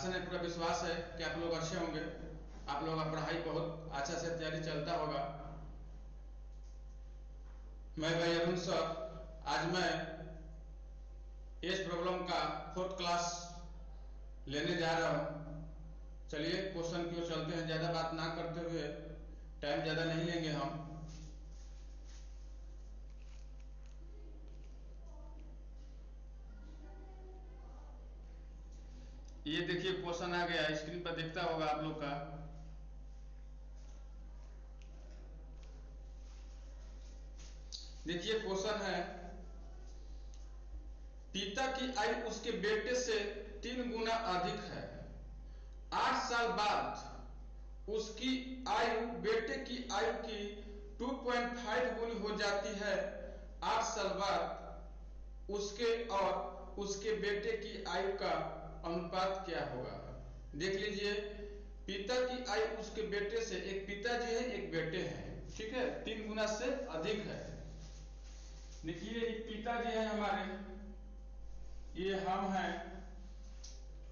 आशा नहीं पूरा विश्वास है कि आप लोग अच्छे होंगे। आप लोगों का पढ़ाई बहुत अच्छा से तैयारी चलता होगा। मैं भाई अरुण सर, आज मैं एज प्रॉब्लम का 4th क्लास लेने जा रहा हूँ। चलिए क्वेश्चन की ओर चलते हैं, ज़्यादा बात ना करते हुए, टाइम ज़्यादा नहीं लेंगे हम। ये देखिए क्वेश्चन आ गया, स्क्रीन पर दिखता होगा आप लोग का। देखिए क्वेश्चन है, पिता की आयु उसके बेटे से 3 गुना अधिक है। 8 साल बाद उसकी आयु बेटे की आयु की 2.5 गुनी हो जाती है। 8 साल बाद उसके और उसके बेटे की आयु का अनुपात क्या होगा? देख लीजिए, पिता की आयु उसके बेटे से, एक पिताजी है एक बेटे हैं, ठीक है, 3 गुना से अधिक है। देखिए एक पिताजी है हमारे, ये हम हैं,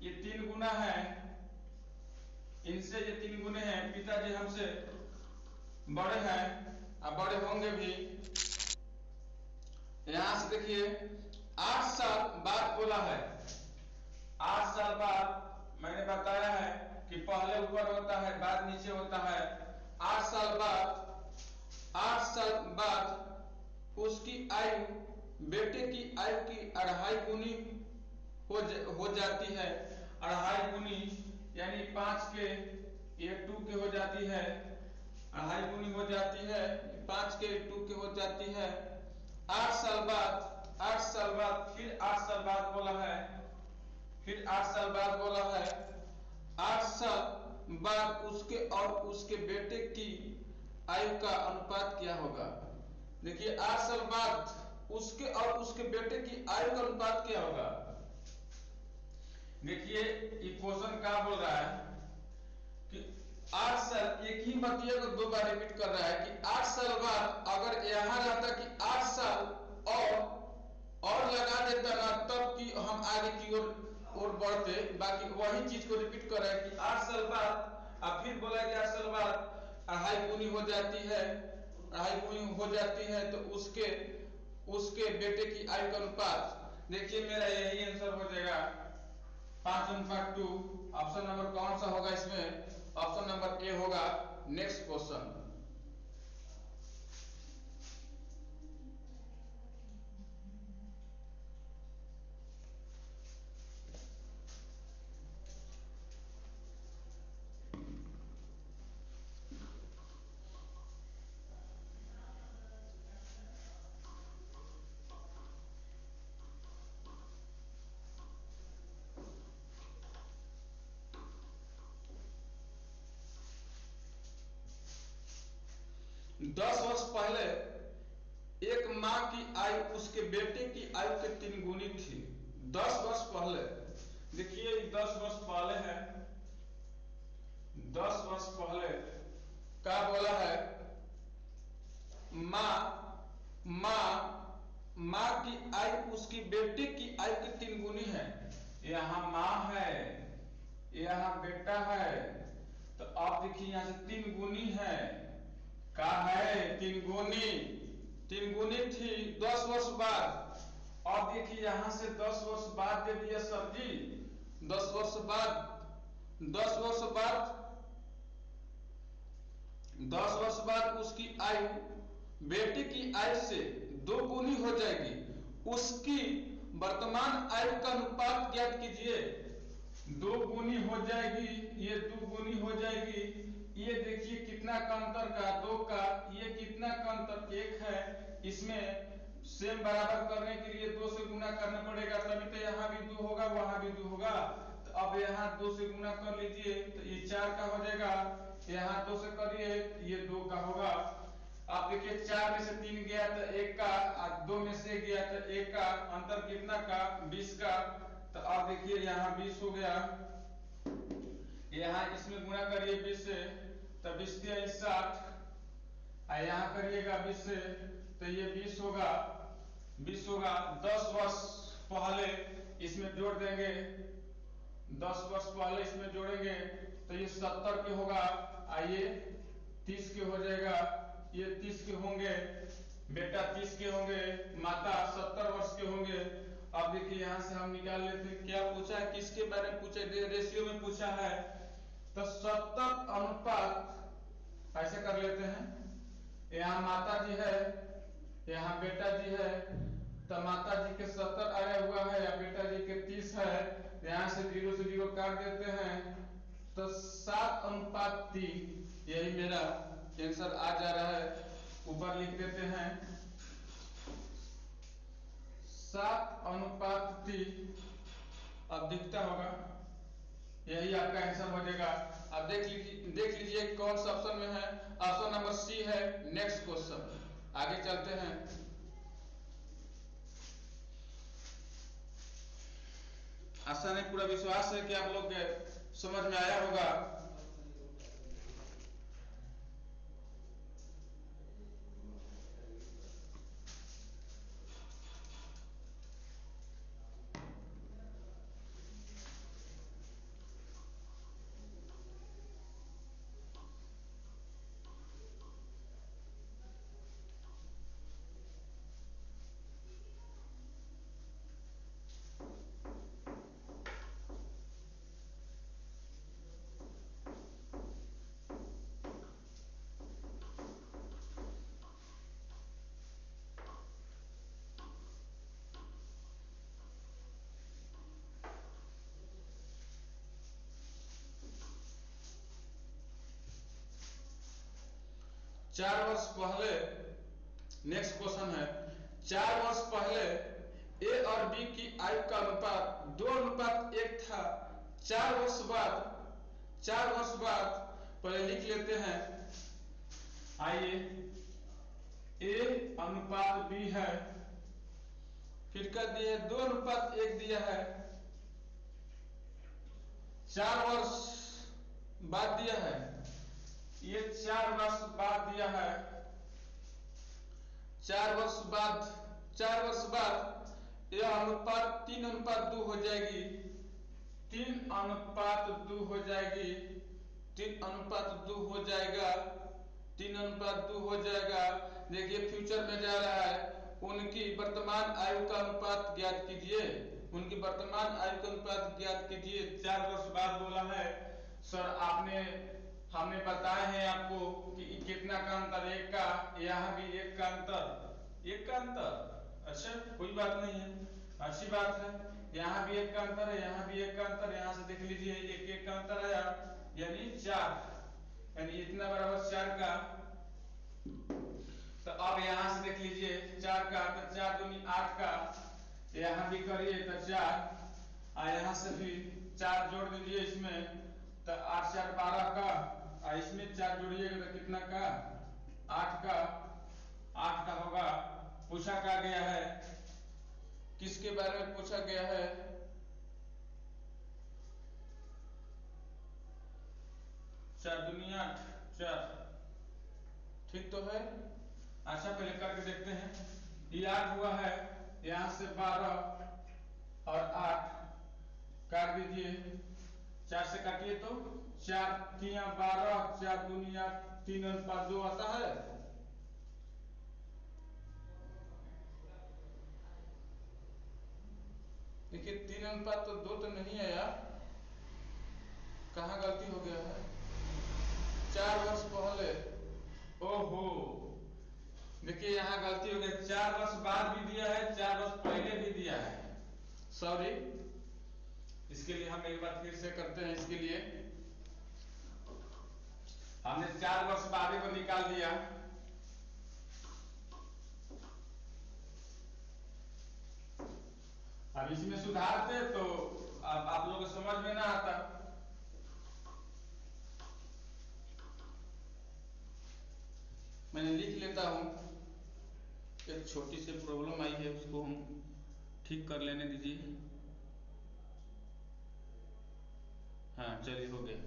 ये 3 गुना है, इनसे ये 3 गुने हैं। पिताजी हमसे बड़े हैं, अब बड़े होंगे भी। यहां से देखिए 8 साल बाद बोला है। 8 साल बाद मैंने बताया है कि पहले ऊपर होता है बाद नीचे होता है। 8 साल बाद उसकी आयु बेटे की आयु की 2.5 गुनी हो जाती है। 2.5 गुनी यानी 5 के, ये 2 के हो जाती है, 2.5 गुनी हो जाती है, 5 के 2 के हो जाती है। 8 साल बाद फिर 8 साल बाद बोला है, फिर 8 साल बाद बोला है। 8 साल बाद उसके और उसके बेटे की आयु का अनुपात क्या होगा? देखिए 8 साल बाद उसके और उसके बेटे की आयु का अनुपात क्या होगा? देखिए क्वेश्चन क्या बोल रहा है कि 8 साल, एक ही बतिया को 2 बार रिपीट कर रहा है कि 8 साल बाद अगर यहां रहता कि 8 साल और लगा देता ना, तब कि हम आगे की ओर बढ़ते। बाकी वही चीज को रिपीट कर रहा है कि 8 साल बाद, अब फिर बोला कि 8 साल बाद 2.5 गुनी हो जाती है, 2.5 गुनी हो जाती है, तो उसके बेटे की आयु का अनुपात, देखिए मेरा यही आंसर हो जाएगा 5/2। ऑप्शन नंबर कौन सा होगा इसमें? ऑप्शन नंबर ए होगा। नेक्स्ट क्वेश्चन, दस वर्ष पहले एक माँ की आयु उसके बेटे की आयु के 3 गुनी थी। 10 वर्ष पहले, देखिए 10 वर्ष पहले है, 10 वर्ष पहले क्या बोला है? माँ की आयु उसकी बेटे की आयु के 3 गुनी है। यहाँ माँ है, यहाँ बेटा है, तो आप देखिए यहां से 3 गुनी है, का है 3 गुनी थी 10 वर्ष बाद। और देखिए यहां से 10 वर्ष बाद दे दिया सर जी, 10 वर्ष बाद उसकी आयु बेटे की आयु से 2 गुनी हो जाएगी। उसकी वर्तमान आयु का अनुपात ज्ञात कीजिए। 2 गुनी हो जाएगी, ये 2 गुनी हो जाएगी। ये देखिए कितना का अंतर का, 2 का, ये कितना का अंतर 1 है। इसमें सेम बराबर करने के लिए 2 से गुना करना पड़ेगा, तभी तो यहाँ भी 2 होगा वहां भी 2 होगा। तो अब यहाँ 2 से गुना कर लीजिए तो ये 4 का हो जाएगा, यहाँ 2 से करिए ये 2 का होगा। आप देखिए 4 में से 3 गया तो 1 का, और 2 में से गया तो 1 का, अंतर कितना का? 20 का। तो आप देखिए यहाँ 20 हो गया, यहाँ इसमें गुणा करिए 20 से, तो 20 से 60, यहाँ करिएगा 20 से तो ये 20 होगा। 10 वर्ष पहले इसमें जोड़ देंगे, 10 वर्ष पहले इसमें जोड़ेंगे तो ये 70 के होगा, आइए 30 के हो जाएगा, ये 30 के होंगे, बेटा 30 के होंगे, माता 70 वर्ष के होंगे। अब देखिए यहाँ से हम निकाल लेते हैं, क्या पूछा है, किसके बारे में पूछा है, रेशियो में पूछा है। तो 70 अनुपात ऐसे कर लेते हैं, यहाँ माता जी है, यहाँ बेटा जी है, तो माता जी के 70 आया हुआ है या बेटा जी के 30 है, यहाँ से 0 से 0 काट देते हैं, तो 7:3 यही मेरा आंसर आ जा रहा है। ऊपर लिख देते हैं 7:3, अब दिखता होगा, यही आपका आंसर हो जाएगा। अब देख लीजिए कौन सा ऑप्शन में है, ऑप्शन नंबर सी है। नेक्स्ट क्वेश्चन आगे चलते हैं। आशा नहीं, पूरा विश्वास है कि आप लोग के समझ में आया होगा। चार वर्ष पहले, नेक्स्ट क्वेश्चन है, 4 वर्ष पहले ए और बी की आयु का अनुपात 2:1 था। 4 वर्ष बाद पहले लिख लेते हैं, आइए ए अनुपात बी है, फिर कर दिए 2:1 दिया है, 4 वर्ष बाद दिया है, ये 4 वर्ष बाद दिया है, 4 वर्ष बाद यह अनुपात 3:2 हो जाएगी, 3:2 हो जाएगी, 3:2 हो जाएगा, 3:2 हो जाएगा। देखिए फ्यूचर में जा रहा है, उनकी वर्तमान आयु का अनुपात ज्ञात कीजिए, उनकी वर्तमान आयु का अनुपात ज्ञात कीजिए। 4 वर्ष बाद बोला है सर, हमने बताए हैं आपको कि कितना का अंतर, एक का, यहाँ भी एक का अंतर, एक का अंतर, अच्छा कोई बात नहीं है, अच्छी बात है, यहाँ भी एक का अंतर है, यहाँ भी एक का अंतर, यहाँ से देख लीजिए एक का अंतर आया, यानी 4, यानी इतना बराबर 4 का। तो अब यहाँ से देख लीजिए 4 का, तो 4 दूनी 8 का, यहाँ भी करिए तो 4, और यहाँ से भी 4 जोड़ दीजिए इसमें, तो 8 4 12 का, और इसमें 4 जोड़िएगा तो कितना का, 8 का, 8 का होगा। पूछा क्या गया है, किसके बारे में पूछा गया है, 4 दूनी 8, 4, ठीक तो है। अच्छा पहले करके देखते हैं, ये 8 हुआ है, यहाँ से 12 और 8 काट दीजिए, 4 से काटिए तो 4 3 12, 4 दूनी 8, 3:2 आता है। देखिए 3:2 तो नहीं आया, कहाँ गलती हो गया है, 4 वर्ष पहले, ओहो देखिए यहाँ गलती हो गई, 4 वर्ष बाद भी दिया है, 4 वर्ष पहले भी दिया है, सॉरी। इसके लिए हम एक बार फिर से करते हैं, इसके लिए हमने 4 वर्ष बाद को निकाल दिया, अब इसमें सुधारते तो अब आप लोगों को समझ में ना आता। मैंने लिख लेता हूं, एक छोटी सी प्रॉब्लम आई है, उसको हम ठीक कर लेने दीजिए। हाँ चलिए हो गया।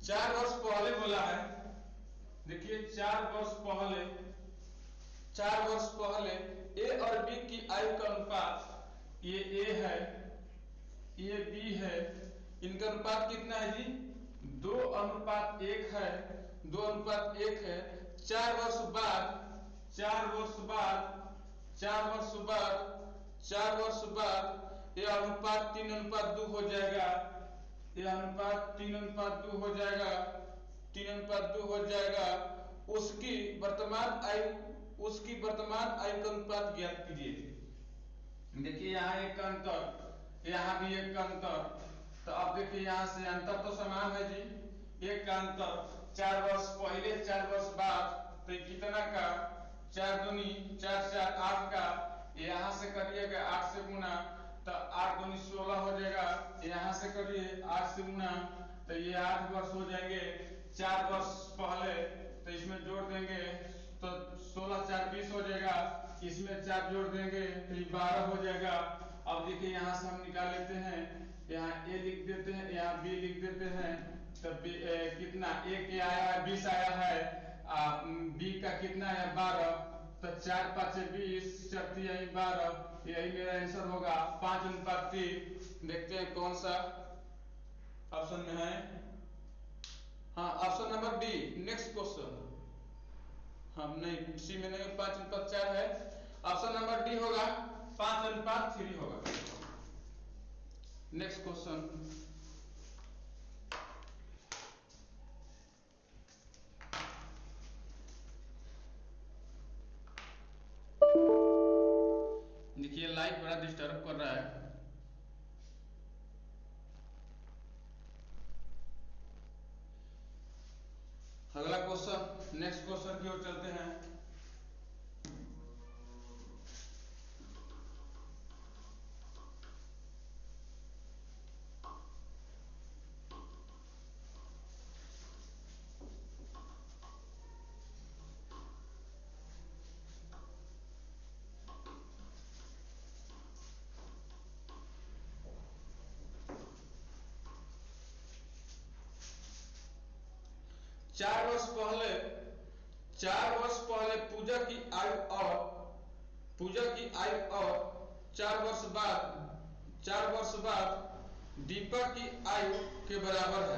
4 वर्ष पहले बोला है, देखिए 4 वर्ष पहले 4 वर्ष पहले ए और बी की आयु का अनुपात, ये ए है, ये बी है, इनका अनुपात कितना है जी? 2:1 है, 2:1 है। 4 वर्ष बाद, 4 वर्ष बाद, 4 वर्ष बाद, 4 वर्ष बाद यह अनुपात 3:2 हो जाएगा, यह अनुपात 3:2 हो जाएगा, 3:2 हो जाएगा। उसकी वर्तमान आयु, उसकी वर्तमान आयु का अनुपात ज्ञात कीजिए। देखिए यहाँ एक का अंतर, यहाँ भी एक का अंतर, तो अब देखिए यहाँ से अंतर तो समान है जी, एक का अंतर 4 वर्ष पहले 4 वर्ष बाद, तो कितना का 4 दूनी 4 4 8 का, यहाँ से करिएगा 8 से गुना, तो 8 दूनी 16 हो जाएगा, यहाँ से करिए 8 से गुना, तो ये 8 वर्ष हो जाएंगे। 4 वर्ष पहले तो इसमें जोड़ देंगे तो 16 4 20 हो जाएगा, इसमें 4 जोड़ देंगे तो ये 12 हो जाएगा। अब देखिए यहाँ से हम निकाल लेते हैं, यहाँ ए लिख देते हैं, यहाँ बी लिख देते हैं, तब कितना ए के आया है 20 आया है, बी का कितना है 12, तो 4 5 20, 4 3 12, यही मेरा आंसर होगा 5:3। देखते हैं कौन सा ऑप्शन में है। हाँ, option number D, next question. हम नहीं, सी में नहीं, 5:4 है, ऑप्शन नंबर डी होगा 5:3 होगा। Next question. देखिए लाइट बड़ा डिस्टर्ब कर रहा है। अगला क्वेश्चन, नेक्स्ट क्वेश्चन की ओर चलते हैं। चार वर्ष पहले पूजा की आयु और 4 वर्ष बाद दीपा की आयु के बराबर है।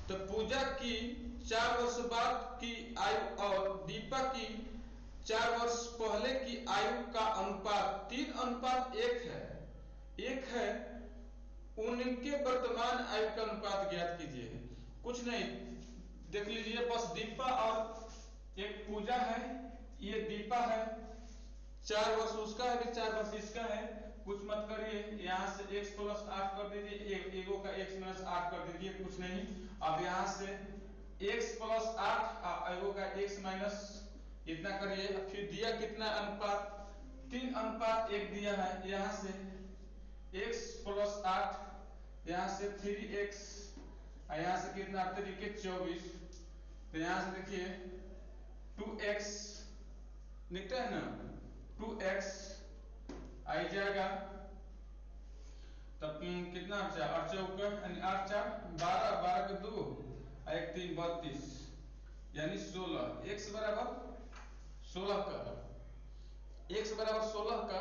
तो पूजा की 4 वर्ष बाद की आयु और दीपा की 4 वर्ष पहले की आयु का अनुपात 3:1 है, 1 है। उनके वर्तमान आयु का अनुपात ज्ञात कीजिए। कुछ नहीं, देख लीजिए, बस दीपा और एक पूजा है, ये दीपा है, 4 वर्ष उसका है, 4 वर्ष इसका है, कुछ मत करिए, यहाँ से x + 8 कर दीजिए, एगो का x - 8 कर दीजिए, कुछ नहीं। अब यहाँ से x + 8 एगो का x माइनस इतना करिए, फिर दिया कितना अनुपात 3:1 दिया है। यहाँ से x + 8, यहाँ से 3x, यहाँ से कितना 3 के 24, तो यहाँ से देखिए 2x लिखते हैं ना, 2x आ जाएगा, तब कितना 8 चौक यानी 8 4 12, 12 के 2 1 3 32, यानी 16, x बराबर 16 का, x बराबर 16 का,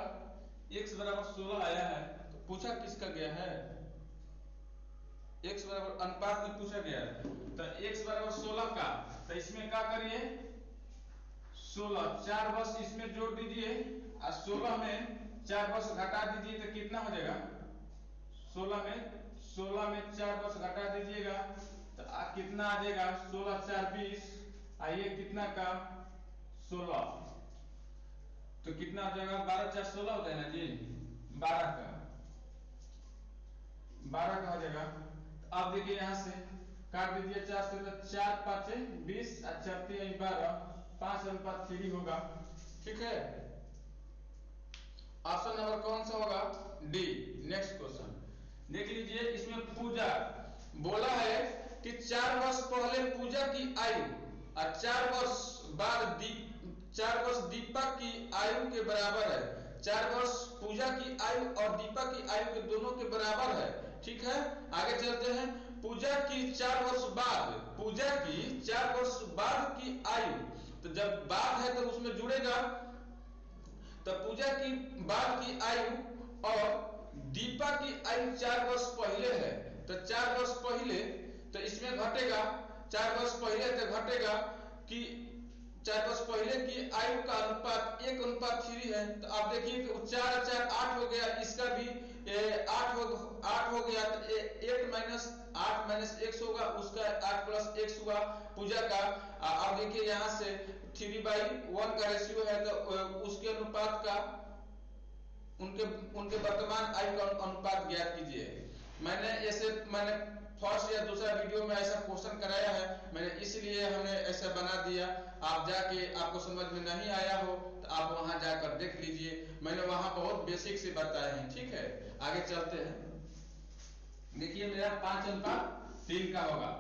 x बराबर 16 आया है। तो पूछा किसका गया है, x बराबर अनुपात में पूछा गया है, तो x बराबर 16 का, तो इसमें क्या करिए 16, 4 वर्ष इसमें जोड़ दीजिए और 16 में 4 वर्ष घटा दीजिए, तो कितना हो जाएगा 16 में 4 वर्ष घटा दीजिएगा, तो कितना आ जाएगा 16 4 20, आइए कितना का 16, तो कितना आ जाएगा 12 4 16 होता है ना जी, 12 का हो जाएगा। अब देखिए यहाँ से काट दीजिए 4 से, तो 4 5 20 और 4 3 12, 5:3 होगा। ठीक है, ऑप्शन नंबर कौन सा होगा, डी। नेक्स्ट क्वेश्चन देख लीजिए, इसमें पूजा बोला है कि 4 वर्ष पहले पूजा की आयु और 4 वर्ष बाद 4 वर्ष दीपा की आयु के बराबर है। 4 वर्ष पूजा की आयु और दीपा की आयु के दोनों के बराबर है। ठीक है, आगे चलते हैं। पूजा की 4 वर्ष बाद की आयु, तो तो जब बाद है तो उसमें जुड़ेगा। तो पूजा की बाद की आयु और दीपा की आयु 4 वर्ष पहले है, तो 4 वर्ष पहले तो इसमें घटेगा, 4 वर्ष पहले तो घटेगा कि 4 वर्ष पहले की आयु का अनुपात 1:3 है। तो आप देखिए कि 4 और 4 8 हो गया, इसका भी 8 हो गया, तो 8 माइनस 8 माइनस x होगा, उसका 8 प्लस x हुआ पूजा का। अब देखिए यहाँ से 3/1 का रेशियो है, तो उसके अनुपात का उनके वर्तमान आयु का अनुपात ज्ञात कीजिए। मैंने फर्स्ट या दूसरा वीडियो में ऐसा क्वेश्चन कराया है, मैंने इसलिए हमने ऐसा बना दिया। आप जाके आपको समझ में नहीं आया हो तो आप वहां जाकर देख लीजिए, मैंने वहां बहुत बेसिक से बताए हैं। ठीक है, आगे चलते हैं। देखिए मेरा 5:3 का होगा।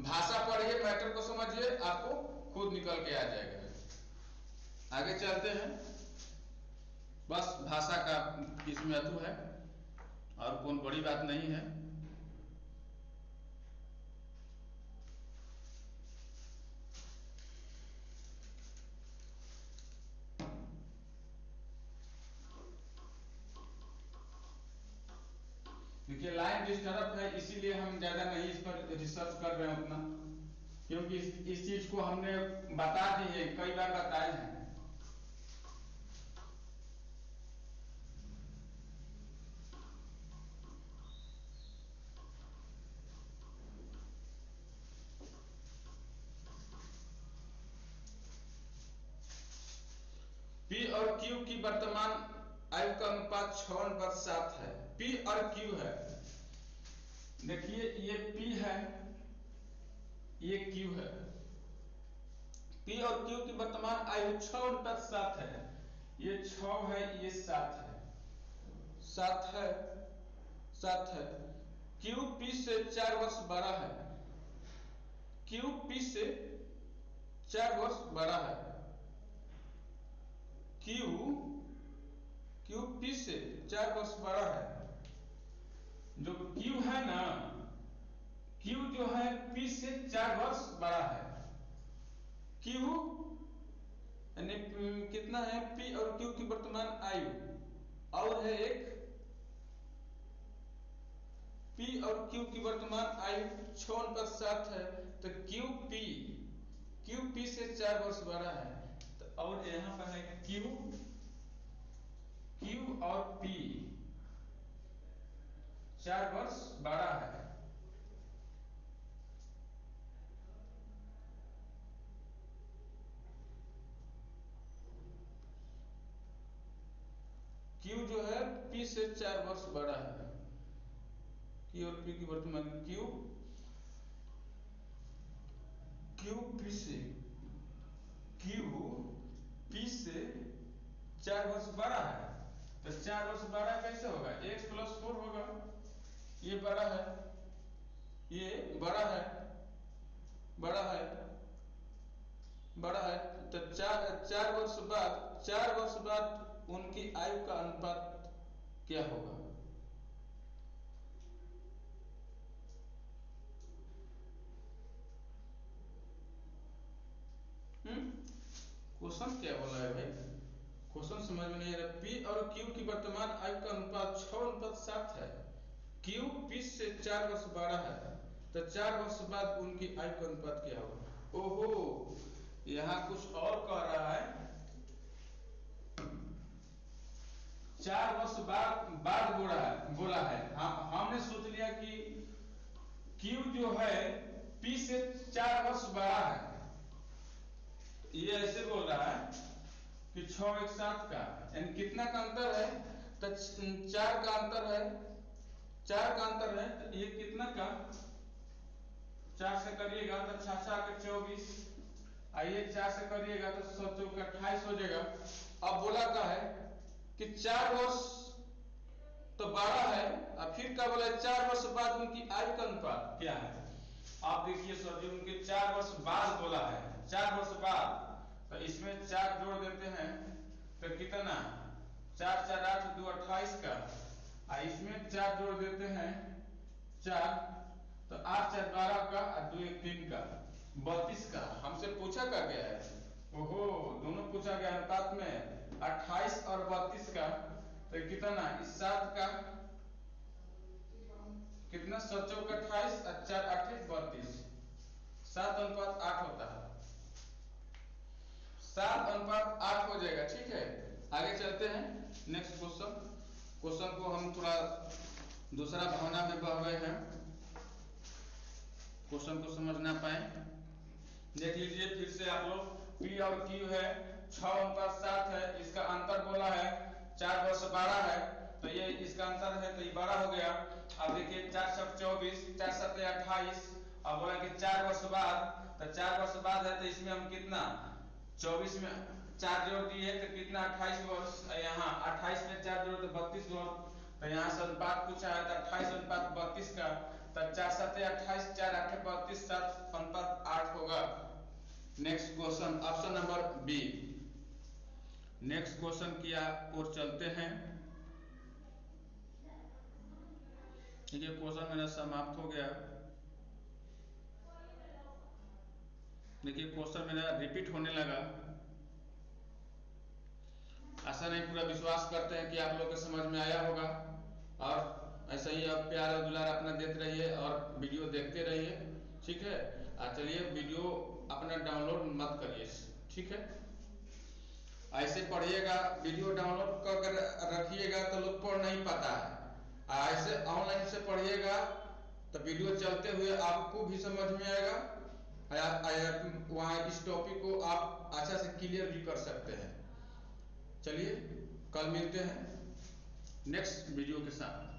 भाषा पढ़िए, मैटर को समझिए, आपको खुद निकल के आ जाएगा। आगे चलते हैं। बस भाषा का इसमें अतु है और कोई बड़ी बात नहीं है। देखिए लाइन डिस्टर्ब है, इसीलिए हम ज्यादा नहीं इस पर रिसर्च कर रहे हैं उतना, क्योंकि इस चीज को हमने बता दी है, कई बार बताए हैं। P और Q की वर्तमान आयु का अनुपात 6:7 है। P और Q है, देखिए ये P है, ये Q है। P और Q की वर्तमान आयु 6:7 है। ये 6 है, ये 7 है, 7 है, 7 है। Q P से 4 वर्ष बड़ा है, Q P से 4 वर्ष बड़ा है। Q P से 4 वर्ष बड़ा है। जो Q है ना, Q जो है P से 4 वर्ष बड़ा है। Q यानी कितना है, P और Q की वर्तमान आयु, और है एक P और Q की वर्तमान आयु 6:7 है। तो Q P से 4 वर्ष बड़ा है। तो और यहाँ पर है Q और P 4 वर्ष बड़ा है। Q जो है P से 4 वर्ष बड़ा है। Q और P की वर्तमान Q P से P से 4 वर्ष बड़ा है। तो 4 वर्ष बड़ा कैसे होगा, x + 4 होगा। ये बड़ा है, ये बड़ा है, बड़ा है, बड़ा है। तो 4 वर्ष बाद उनकी आयु का अनुपात क्या होगा। क्वेश्चन क्या बोला है भाई, क्वेश्चन समझ में नहीं आ रहा। P और Q की वर्तमान आयु का अनुपात 6:7 है। Q P से 4 वर्ष बड़ा है, तो 4 वर्ष बाद उनकी आयु का अनुपात क्या होगा। ओहो, यहाँ कुछ और कह रहा है। 4 वर्ष बाद बोला है। हमने सोच लिया कि Q जो है P से 4 वर्ष बड़ा है, ये ऐसे बोल रहा है कि 6 1 7 का, यानी कितना का अंतर है, तो 4 का अंतर है, 4 का अंतर है। तो ये कितना का, 4 से करिएगा तो 6 6 के 24, आइए 4 से करिएगा तो 7 4 के 28 हो जाएगा। अब बोला का है कि 4 वर्ष तो बड़ा है, अब फिर क्या बोला, 4 वर्ष बाद उनकी आयु का अनुपात क्या है। आप देखिए सर जी, उनके 4 वर्ष बाद बोला है, 4 वर्ष बाद, तो इसमें 4 जोड़ देते हैं तो कितना, 4 4 8 2 28 का, इसमें 4 जोड़ देते हैं 4, तो 8 4 12 का और 2 1 3 का 32 का। हमसे पूछा क्या गया है ओहो, दोनों पूछा गया अनुपात में 28 और 32 का, तो कितना इस 7 का कितना, 7 चौक 28 और 4 8 32, 7:8 होता है, 7:8 हो जाएगा। ठीक है, आगे चलते हैं नेक्स्ट क्वेश्चन को हम थोड़ा दूसरा भावना में बह गए हैं, क्वेश्चन को समझ ना पाए। देख लीजिए फिर से आप लोग, P और Q है, 6:7 है, इसका अंतर बोला है 4 वर्ष 12 है, तो ये इसका अंतर है तो ये 12 हो गया। अब देखिए 4 7 24, 4 7 28, अब बोला कि 4 वर्ष बाद, तो 4 वर्ष बाद है तो इसमें हम कितना 24 में 4 जोड़ दिए तो कितना 28 वर्ष, यहाँ 28 में 4 जोड़ तो 32 वर्ष, तो यहाँ से अनुपात पूछा है तो 28:32 का, तब 4 7 28, 4 8 32, 7:8 होगा। Next question option number B. Next question की ओर चलते हैं। ठीक है, क्वेश्चन मेरा समाप्त हो गया। देखिए क्वेश्चन मेरा रिपीट होने लगा, ऐसा नहीं, पूरा विश्वास करते हैं कि आप लोग के समझ में आया होगा, और ऐसा ही आप प्यार और दुलार अपना देते रहिए और वीडियो देखते रहिए। ठीक है, चलिए वीडियो अपना डाउनलोड मत करिए। ठीक है, ऐसे पढ़िएगा, वीडियो डाउनलोड कर रखिएगा तो लोग पढ़ नहीं पाता है, ऐसे ऑनलाइन से पढ़िएगा तो वीडियो चलते हुए आपको भी समझ में आएगा, वहाँ इस टॉपिक को आप अच्छा से क्लियर भी कर सकते हैं। चलिए कल मिलते हैं नेक्स्ट वीडियो के साथ।